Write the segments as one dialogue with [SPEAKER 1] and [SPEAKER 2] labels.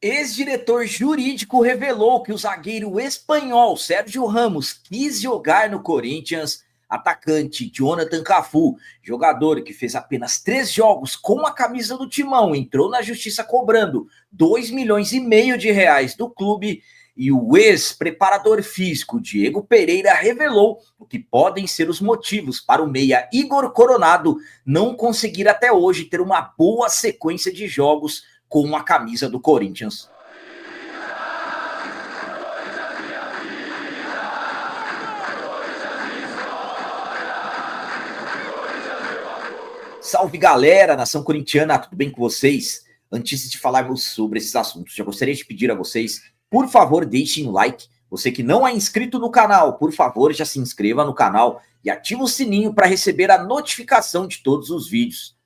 [SPEAKER 1] Ex-diretor jurídico revelou que o zagueiro espanhol Sérgio Ramos quis jogar no Corinthians. Atacante Jonathan Cafu, jogador que fez apenas 3 jogos com a camisa do Timão, entrou na justiça cobrando 2,5 milhões de reais do clube. E o ex-preparador físico Diego Pereira revelou o que podem ser os motivos para o meia Igor Coronado não conseguir até hoje ter uma boa sequência de jogos com a camisa do Corinthians. Salve galera, nação corintiana, tudo bem com vocês? Antes de falarmos sobre esses assuntos, já gostaria de pedir a vocês, por favor, deixem o like. Você que não é inscrito no canal, por favor, já se inscreva no canal e ative o sininho para receber a notificação de todos os vídeos.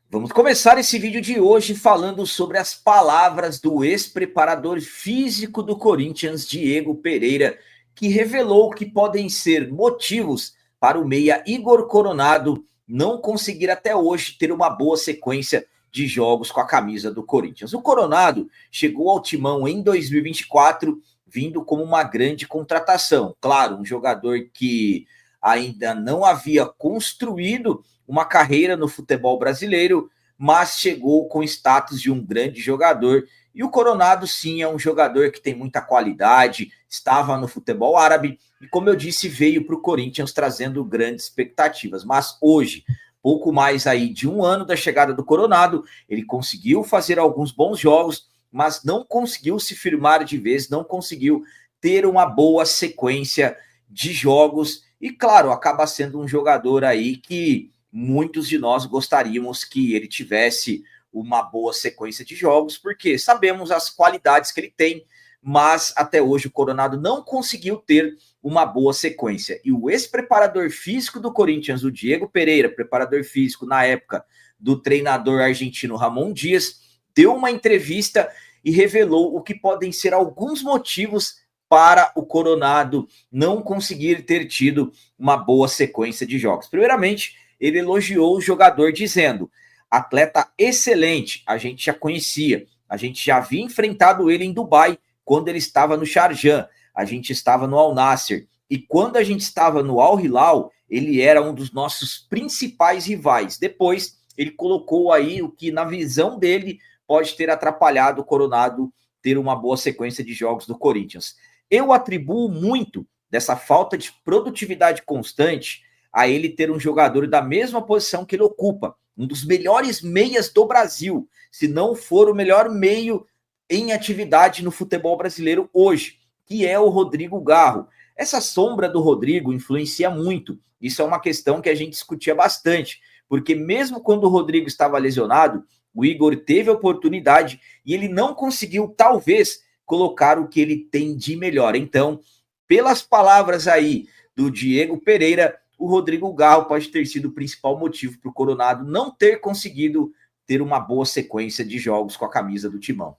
[SPEAKER 1] Vamos começar esse vídeo de hoje falando sobre as palavras do ex-preparador físico do Corinthians, Diego Pereira, que revelou que podem ser motivos para o meia Igor Coronado não conseguir até hoje ter uma boa sequência de jogos com a camisa do Corinthians. O Coronado chegou ao Timão em 2024, vindo como uma grande contratação. Claro, um jogador que ainda não havia construído uma carreira no futebol brasileiro, mas chegou com status de um grande jogador. E o Coronado, sim, é um jogador que tem muita qualidade, estava no futebol árabe e, como eu disse, veio para o Corinthians trazendo grandes expectativas. Mas hoje, pouco mais aí de um ano da chegada do Coronado, ele conseguiu fazer alguns bons jogos, mas não conseguiu se firmar de vez, não conseguiu ter uma boa sequência de jogos. E, claro, acaba sendo um jogador aí que muitos de nós gostaríamos que ele tivesse uma boa sequência de jogos, porque sabemos as qualidades que ele tem, mas até hoje o Coronado não conseguiu ter uma boa sequência. E o ex-preparador físico do Corinthians, o Diego Pereira, preparador físico na época do treinador argentino Ramon Dias, deu uma entrevista e revelou o que podem ser alguns motivos para o Coronado não conseguir ter tido uma boa sequência de jogos. Primeiramente, ele elogiou o jogador dizendo: atleta excelente, a gente já conhecia, a gente já havia enfrentado ele em Dubai, quando ele estava no Sharjah, a gente estava no Al Nassr, e quando a gente estava no Al Hilal, ele era um dos nossos principais rivais. Depois, ele colocou aí o que, na visão dele, pode ter atrapalhado o Coronado ter uma boa sequência de jogos do Corinthians. Eu atribuo muito dessa falta de produtividade constante a ele ter um jogador da mesma posição que ele ocupa, um dos melhores meias do Brasil, se não for o melhor meio em atividade no futebol brasileiro hoje, que é o Rodrigo Garro. Essa sombra do Rodrigo influencia muito, isso é uma questão que a gente discutia bastante, porque mesmo quando o Rodrigo estava lesionado, o Igor teve a oportunidade e ele não conseguiu, talvez, colocar o que ele tem de melhor. Então, pelas palavras aí do Diego Pereira, o Rodrigo Garro pode ter sido o principal motivo para o Coronado não ter conseguido ter uma boa sequência de jogos com a camisa do Timão.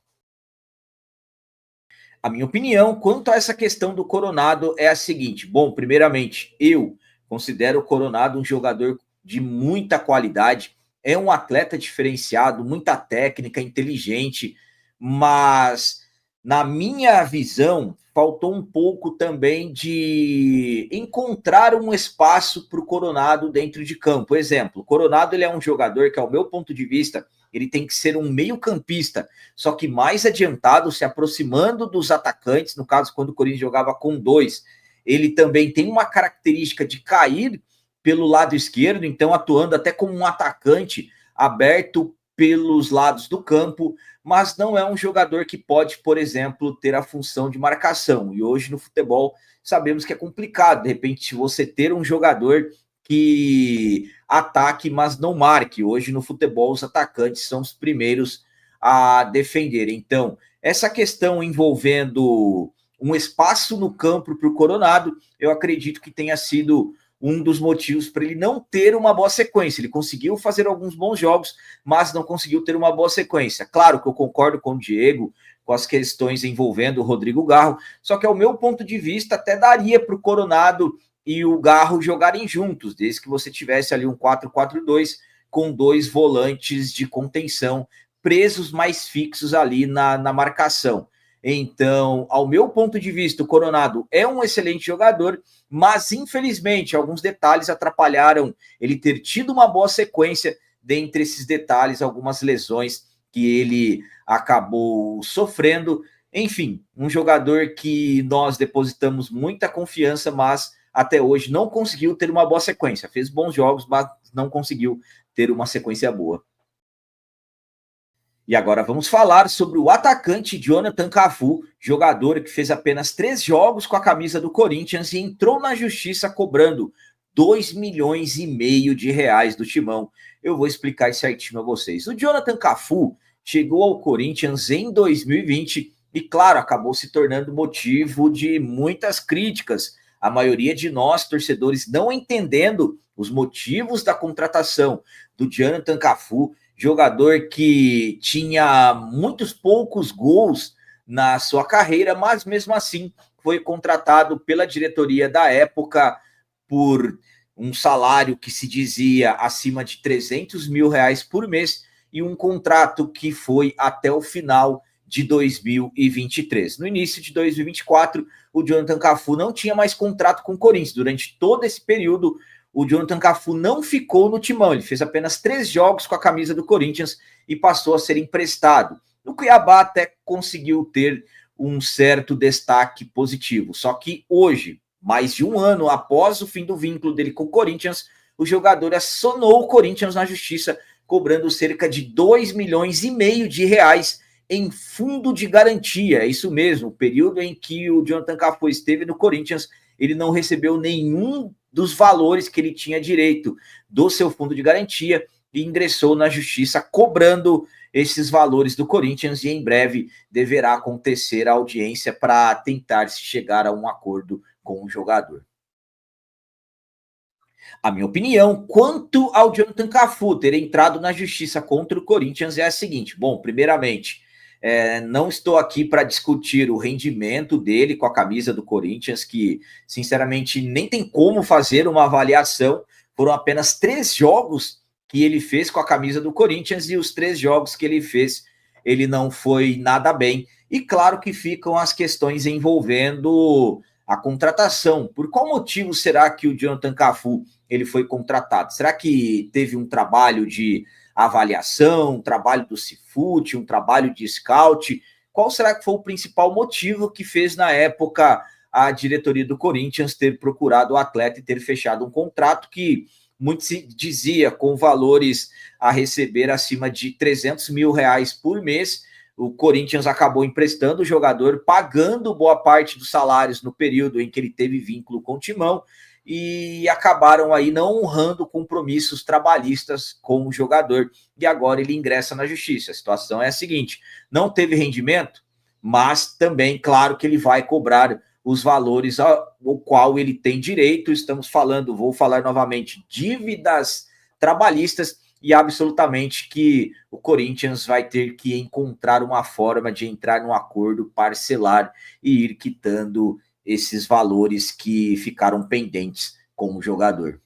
[SPEAKER 1] A minha opinião quanto a essa questão do Coronado é a seguinte: bom, primeiramente, eu considero o Coronado um jogador de muita qualidade, é um atleta diferenciado, muita técnica, inteligente, mas na minha visão, faltou um pouco também de encontrar um espaço para o Coronado dentro de campo. Exemplo, o Coronado ele é um jogador que, ao meu ponto de vista, ele tem que ser um meio-campista, só que mais adiantado, se aproximando dos atacantes, no caso, quando o Corinthians jogava com 2. Ele também tem uma característica de cair pelo lado esquerdo, então atuando até como um atacante aberto pelos lados do campo, mas não é um jogador que pode, por exemplo, ter a função de marcação. E hoje no futebol sabemos que é complicado, de repente, você ter um jogador que ataque, mas não marque. Hoje no futebol os atacantes são os primeiros a defender. Então, essa questão envolvendo um espaço no campo para o Coronado, eu acredito que tenha sido um dos motivos para ele não ter uma boa sequência. Ele conseguiu fazer alguns bons jogos, mas não conseguiu ter uma boa sequência. Claro que eu concordo com o Diego, com as questões envolvendo o Rodrigo Garro, só que ao meu ponto de vista até daria para o Coronado e o Garro jogarem juntos, desde que você tivesse ali um 4-4-2 com 2 volantes de contenção presos mais fixos ali na marcação. Então, ao meu ponto de vista, o Coronado é um excelente jogador, mas infelizmente alguns detalhes atrapalharam ele ter tido uma boa sequência. Dentre esses detalhes, algumas lesões que ele acabou sofrendo. Enfim, um jogador que nós depositamos muita confiança, mas até hoje não conseguiu ter uma boa sequência. Fez bons jogos, mas não conseguiu ter uma sequência boa. E agora vamos falar sobre o atacante Jonathan Cafu, jogador que fez apenas 3 jogos com a camisa do Corinthians e entrou na justiça cobrando 2,5 milhões de reais do Timão. Eu vou explicar isso certinho a vocês. O Jonathan Cafu chegou ao Corinthians em 2020 e, claro, acabou se tornando motivo de muitas críticas. A maioria de nós, torcedores, não entendendo os motivos da contratação do Jonathan Cafu, jogador que tinha muitos poucos gols na sua carreira, mas mesmo assim foi contratado pela diretoria da época por um salário que se dizia acima de 300 mil reais por mês e um contrato que foi até o final de 2023. No início de 2024, o Jonathan Cafu não tinha mais contrato com o Corinthians. Durante todo esse período, o Jonathan Cafu não ficou no Timão. Ele fez apenas 3 jogos com a camisa do Corinthians e passou a ser emprestado. No Cuiabá até conseguiu ter um certo destaque positivo. Só que hoje, mais de um ano após o fim do vínculo dele com o Corinthians, o jogador acionou o Corinthians na justiça, cobrando cerca de 2,5 milhões de reais em fundo de garantia. É isso mesmo, o período em que o Jonathan Cafu esteve no Corinthians, ele não recebeu nenhum dos valores que ele tinha direito do seu fundo de garantia e ingressou na justiça cobrando esses valores do Corinthians e em breve deverá acontecer a audiência para tentar se chegar a um acordo com o jogador. A minha opinião quanto ao Jonathan Cafu ter entrado na justiça contra o Corinthians é a seguinte: bom, primeiramente, não estou aqui para discutir o rendimento dele com a camisa do Corinthians, que sinceramente nem tem como fazer uma avaliação. Foram apenas 3 jogos que ele fez com a camisa do Corinthians e os 3 jogos que ele fez, ele não foi nada bem. E claro que ficam as questões envolvendo a contratação. Por qual motivo será que o Jonathan Cafu ele foi contratado? Será que teve um trabalho de avaliação, um trabalho do Cifute, um trabalho de scout? Qual será que foi o principal motivo que fez na época a diretoria do Corinthians ter procurado o atleta e ter fechado um contrato que muito se dizia com valores a receber acima de 300 mil reais por mês? O Corinthians acabou emprestando o jogador, pagando boa parte dos salários no período em que ele teve vínculo com o Timão e acabaram aí não honrando compromissos trabalhistas com o jogador e agora ele ingressa na justiça. A situação é a seguinte: não teve rendimento, mas também, claro, que ele vai cobrar os valores ao qual ele tem direito. Estamos falando, vou falar novamente, dívidas trabalhistas, e absolutamente que o Corinthians vai ter que encontrar uma forma de entrar num acordo, parcelar e ir quitando esses valores que ficaram pendentes com o jogador.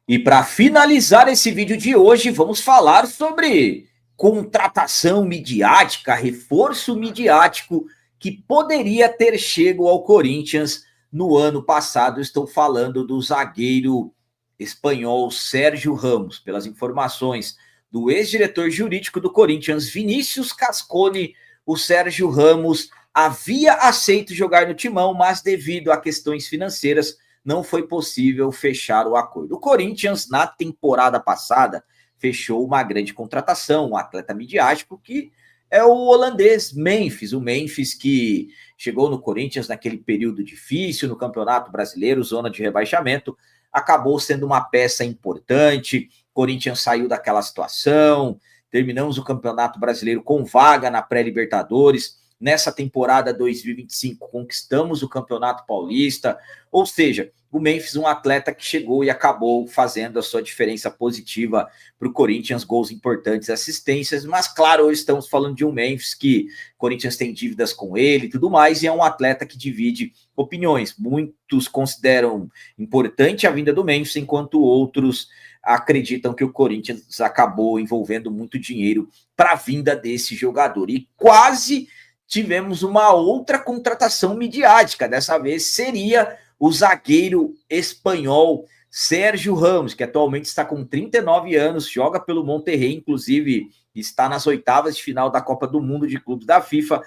[SPEAKER 1] E para finalizar esse vídeo de hoje, vamos falar sobre contratação midiática, reforço midiático que poderia ter chego ao Corinthians no ano passado. Estou falando do zagueiro espanhol Sérgio Ramos. Pelas informações do ex-diretor jurídico do Corinthians, Vinícius Cascone, o Sérgio Ramos havia aceito jogar no Timão, mas devido a questões financeiras não foi possível fechar o acordo. O Corinthians, na temporada passada, fechou uma grande contratação, um atleta midiático que é o holandês Memphis, o Memphis que chegou no Corinthians naquele período difícil, no Campeonato Brasileiro, zona de rebaixamento, acabou sendo uma peça importante. Corinthians saiu daquela situação, terminamos o Campeonato Brasileiro com vaga na pré-Libertadores. Nessa temporada 2025 conquistamos o Campeonato Paulista, ou seja, o Memphis, um atleta que chegou e acabou fazendo a sua diferença positiva para o Corinthians, gols importantes, assistências, mas claro, hoje estamos falando de um Memphis que o Corinthians tem dívidas com ele e tudo mais, e é um atleta que divide opiniões. Muitos consideram importante a vinda do Memphis, enquanto outros acreditam que o Corinthians acabou envolvendo muito dinheiro para a vinda desse jogador. E quase tivemos uma outra contratação midiática. Dessa vez seria o zagueiro espanhol Sérgio Ramos, que atualmente está com 39 anos, joga pelo Monterrey, inclusive está nas oitavas de final da Copa do Mundo de Clubes da FIFA.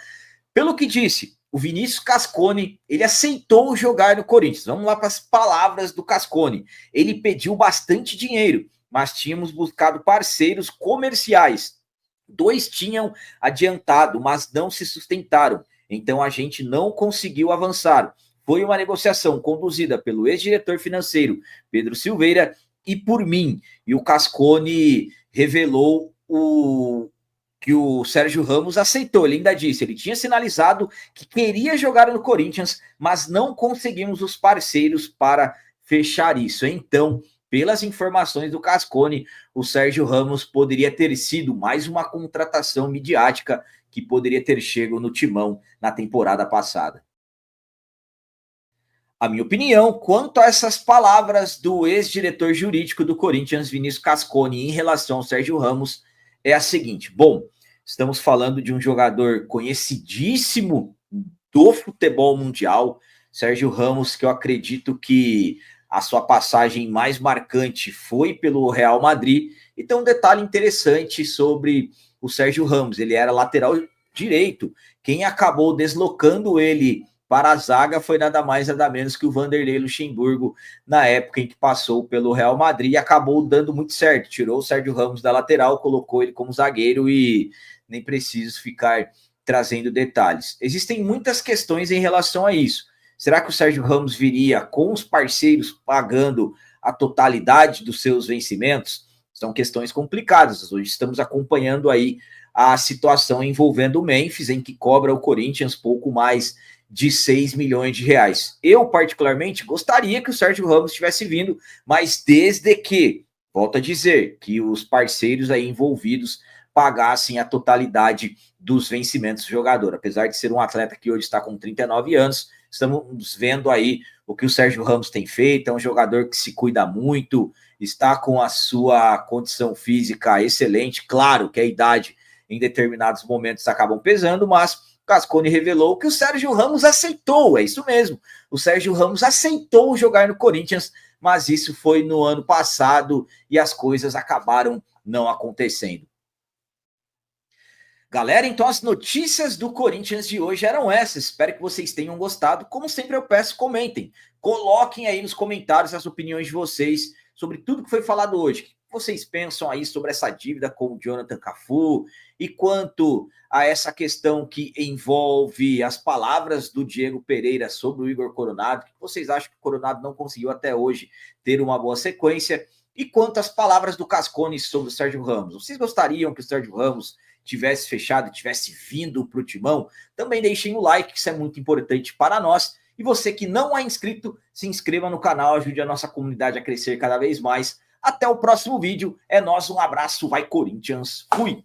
[SPEAKER 1] Pelo que disse, o Vinícius Casconi, ele aceitou jogar no Corinthians. Vamos lá para as palavras do Casconi. Ele pediu bastante dinheiro, mas tínhamos buscado parceiros comerciais. 2 tinham adiantado, mas não se sustentaram. Então a gente não conseguiu avançar. Foi uma negociação conduzida pelo ex-diretor financeiro Pedro Silveira e por mim. E o Casconi revelou que o Sérgio Ramos aceitou. Ele ainda disse, ele tinha sinalizado que queria jogar no Corinthians, mas não conseguimos os parceiros para fechar isso. Então, pelas informações do Casconi, o Sérgio Ramos poderia ter sido mais uma contratação midiática que poderia ter chegado no Timão na temporada passada. A minha opinião quanto a essas palavras do ex-diretor jurídico do Corinthians, Vinícius Casconi, em relação ao Sérgio Ramos, é a seguinte. Bom, estamos falando de um jogador conhecidíssimo do futebol mundial, Sérgio Ramos, que eu acredito que a sua passagem mais marcante foi pelo Real Madrid. E tem um detalhe interessante sobre o Sérgio Ramos, ele era lateral direito, quem acabou deslocando ele para a zaga foi nada mais nada menos que o Vanderlei Luxemburgo, na época em que passou pelo Real Madrid, e acabou dando muito certo, tirou o Sérgio Ramos da lateral, colocou ele como zagueiro e nem preciso ficar trazendo detalhes. Existem muitas questões em relação a isso. Será que o Sérgio Ramos viria com os parceiros pagando a totalidade dos seus vencimentos? São questões complicadas. Hoje estamos acompanhando aí a situação envolvendo o Memphis, em que cobra o Corinthians pouco mais de 6 milhões de reais. Eu, particularmente, gostaria que o Sérgio Ramos tivesse vindo, mas desde que, volto a dizer, que os parceiros aí envolvidos pagassem a totalidade dos vencimentos do jogador. Apesar de ser um atleta que hoje está com 39 anos, estamos vendo aí o que o Sérgio Ramos tem feito, é um jogador que se cuida muito, está com a sua condição física excelente, claro que a idade em determinados momentos acabam pesando, mas Casconi revelou que o Sérgio Ramos aceitou, é isso mesmo, o Sérgio Ramos aceitou jogar no Corinthians, mas isso foi no ano passado e as coisas acabaram não acontecendo. Galera, então as notícias do Corinthians de hoje eram essas, espero que vocês tenham gostado, como sempre eu peço, comentem, coloquem aí nos comentários as opiniões de vocês sobre tudo que foi falado hoje, o que vocês pensam aí sobre essa dívida com o Jonathan Cafu, e quanto a essa questão que envolve as palavras do Diego Pereira sobre o Igor Coronado, que vocês acham que o Coronado não conseguiu até hoje ter uma boa sequência, e quanto às palavras do Casconi sobre o Sérgio Ramos. Vocês gostariam que o Sérgio Ramos tivesse fechado, tivesse vindo para o Timão? Também deixem o like, que isso é muito importante para nós. E você que não é inscrito, se inscreva no canal, ajude a nossa comunidade a crescer cada vez mais. Até o próximo vídeo. É nóis, um abraço, vai Corinthians, fui!